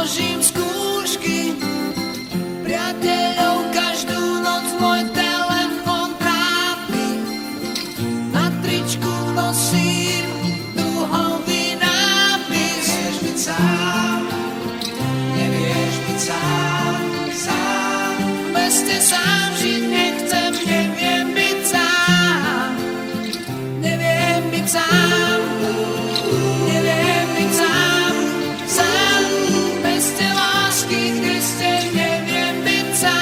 zložím skúšky, priateľov každú noc môj telefon trápi. Na tričku nosím duhový nápis. Nevieš byť sám, nevieš byť sám, sám. V meste sám žiť nechcem, neviem byť sám, neviem byť sám, neviem byť sám, sám. V meste lásky, Kriste, neviem byť sám.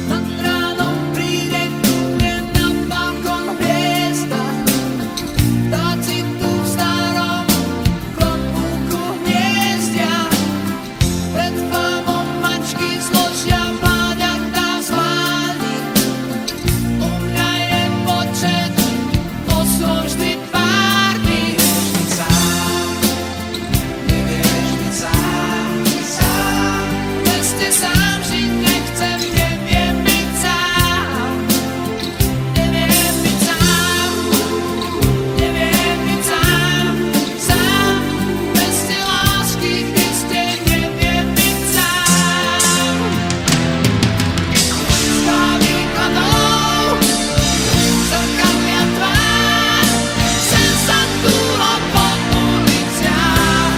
Nad ránom príde ku mne na balkón hviezda, vtáci tu v starom klobúku hniezdia. Pred famom mačky zložia mláďatá z vlády. U mňa je počet osôb vždy párny. Nevieš byť sám, nevieš byť sám, sám. V meste sám žiť nechcem, neviem byť sám, neviem byť sám, neviem byť sám, sám. V meste lásky, Kriste, neviem byť sám. Za výkladou zrkadlia tvár, sem sa túla po uliciach.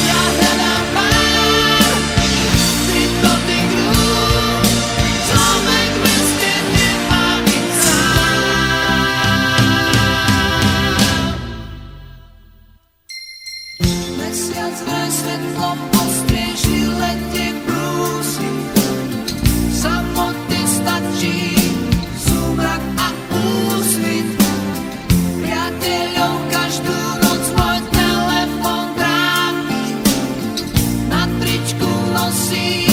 Ja hľadám pár, pri dotyku človek v meste nemá byť sám. Mesiac vraj svetlom postrieží lete brúsi, samoty stačí súmrak a úsvit. Priateľov každú noc môj telefon trápi, na tričku nosí